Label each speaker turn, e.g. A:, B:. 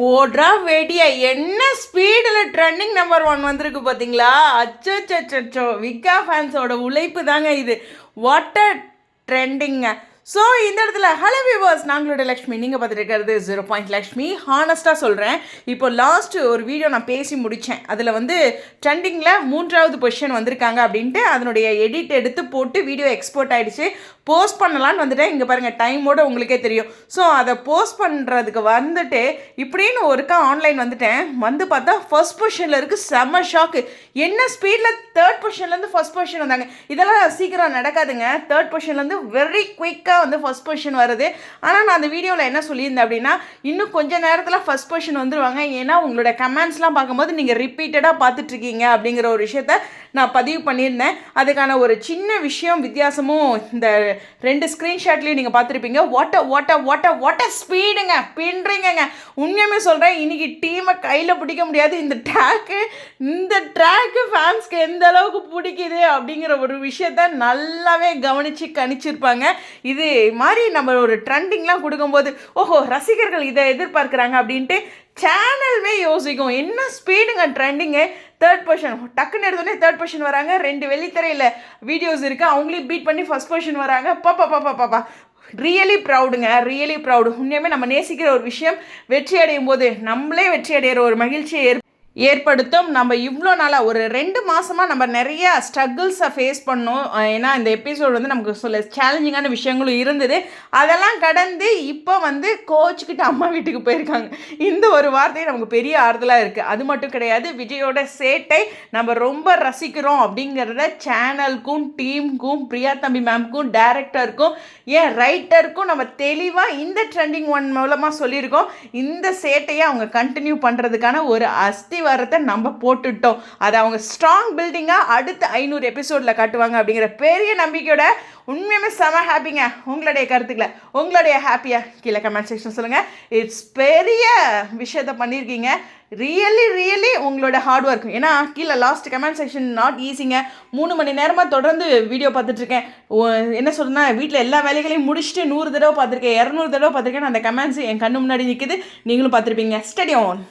A: போடுறா வெடியா என்ன ஸ்பீடில் ட்ரெண்டிங் நம்பர் 1 வந்திருக்கு பார்த்தீங்களா? அச்சோ விக்கா ஃபேன்ஸோட உழைப்பு தாங்க இது. வாட்டர் ட்ரெண்டிங்க. ஸோ இந்த இடத்துல ஹலோ வியூவர்ஸ், நாங்களோட லக்ஷ்மி, நீங்கள் பார்த்துட்டு இருக்கிறது 0 லக்ஷ்மி. ஹானஸ்ட்டாக சொல்கிறேன், இப்போ லாஸ்ட்டு ஒரு வீடியோ நான் பேசி முடித்தேன். அதில் வந்து ட்ரெண்டிங்கில் 3வது பொசிஷன் வந்திருக்காங்க அப்படின்ட்டு அதனுடைய எடிட் எடுத்து போட்டு வீடியோ எக்ஸ்போர்ட் ஆகிடுச்சு. போஸ்ட் பண்ணலான்னு வந்துட்டேன். இங்கே பாருங்கள், டைமோடு உங்களுக்கே தெரியும். ஸோ அதை போஸ்ட் பண்ணுறதுக்கு வந்துட்டு இப்படின்னு ஒருக்கா ஆன்லைன் வந்துட்டேன். வந்து பார்த்தா ஃபர்ஸ்ட் பொசிஷனில் இருக்குது. செம்ம ஷாக்கு. என்ன ஸ்பீடில் 3rd பொசிஷன்லேருந்து ஃபர்ஸ்ட் பொசிஷன் வந்தாங்க. இதெல்லாம் சீக்கிரம் நடக்காதுங்க. 3rd பொசிஷன்லேருந்து வெரி குயிக்காக வந்து ஃபர்ஸ்ட் பொசிஷன் வருது. ஆனால் நான் அந்த வீடியோவில் என்ன சொல்லியிருந்தேன் அப்படின்னா, இன்னும் கொஞ்சம் நேரத்தில் ஃபர்ஸ்ட் பொசிஷன் வந்துடுவாங்க. ஏன்னா உங்களோட கமெண்ட்ஸ்லாம் பார்க்கும்போது நீங்கள் ரிப்பீட்டடாக பார்த்துட்ருக்கீங்க அப்படிங்கிற ஒரு விஷயத்த நான் பதிவு பண்ணியிருந்தேன். அதுக்கான ஒரு சின்ன விஷயம் வித்தியாசமும் இந்த 2 ஸ்க்ரீன்ஷாட்லேயும் நீங்கள் பார்த்துருப்பீங்க. வாட்ட ஸ்பீடுங்க, பின்றீங்க. உண்மையுமே சொல்கிறேன், இன்றைக்கி டீமை கையில் பிடிக்க முடியாது. இந்த ட்ராக்கு ஃபேன்ஸ்க்கு எந்த அளவுக்கு பிடிக்குது அப்படிங்கிற ஒரு விஷயத்த நல்லாவே கவனித்து கணிச்சிருப்பாங்க. இது மாதிரி நம்ம ஒரு ட்ரெண்டிங்லாம் கொடுக்கும்போது ஓஹோ ரசிகர்கள் இதை எதிர்பார்க்குறாங்க அப்படின்ட்டு சேனல்வே யோசிக்கும். என்ன ஸ்பீடுங்க ட்ரெண்டிங்கு. 3rd பொசிஷன் டக்குன்னு எடுத்தோடனே 3rd பொசிஷன் வராங்க. 2 வெள்ளித்திரையில் வீடியோஸ் இருக்குது, அவங்களையும் பீட் பண்ணி ஃபர்ஸ்ட் பொசிஷன் வராங்க. பாப்பா ரியலி ப்ரௌடுங்க, ரியலி ப்ரௌடு. உண்மையுமே நம்ம நேசிக்கிற ஒரு விஷயம் வெற்றி அடையும் போது நம்மளே வெற்றி அடைகிற ஒரு மகிழ்ச்சியை ஏற்படுத்தும். நம்ம இவ்வளோ நாளாக ஒரு 2 மாதமாக நம்ம நிறைய ஸ்ட்ரகிள்ஸை ஃபேஸ் பண்ணோம். ஏன்னா இந்த எபிசோடு வந்து நமக்கு சொல்ல சேலஞ்சிங்கான விஷயங்களும் இருந்தது. அதெல்லாம் கடந்து இப்போ வந்து கோச்சுக்கிட்டு அம்மா வீட்டுக்கு போயிருக்காங்க. இந்த ஒரு வார்த்தை நமக்கு பெரிய ஆறுதலாக இருக்குது. அது மட்டும் கிடையாது, விஜயோட சேட்டை நம்ம ரொம்ப ரசிக்கிறோம் அப்படிங்கிறத சேனலுக்கும் டீமுக்கும் பிரியா தம்பி மேம்க்கும் டைரக்டருக்கும் ஏன் ரைட்டருக்கும் நம்ம தெளிவாக இந்த ட்ரெண்டிங் 1 மூலமாக சொல்லியிருக்கோம். இந்த சேட்டையை அவங்க கண்டினியூ பண்ணுறதுக்கான ஒரு வரத்தை நம்ம போட்டுட்டோம். அதை அவங்க ஸ்ட்ராங் பில்டிங்காக அடுத்த 500 எபிசோடில் காட்டுவாங்க அப்படிங்கிற பெரிய நம்பிக்கையோட உண்மையுமே செம ஹாப்பிங்க. உங்களுடைய கருத்துக்களை உங்களுடைய ஹாப்பியாக கீழே கமெண்ட் செக்ஷன் சொல்லுங்கள். இட்ஸ் பெரிய விஷயத்தை பண்ணியிருக்கீங்க. ரியலி உங்களோட ஹார்ட் ஒர்க். ஏன்னா கீழே லாஸ்ட் கமெண்ட் செக்ஷன் நாட் ஈஸிங்க. 3 மணி நேரமாக தொடர்ந்து வீடியோ பார்த்துட்ருக்கேன். என்ன சொல்கிறேன்னா, வீட்டில் எல்லா வேலைகளையும் முடிச்சுட்டு 100 தடவை பார்த்துருக்கேன், 200 தடவை பார்த்துருக்கேன். அந்த கமெண்ட்ஸ் என் கண்ணு முன்னாடி நிற்குது. நீங்களும் பார்த்துருப்பீங்க. Study on.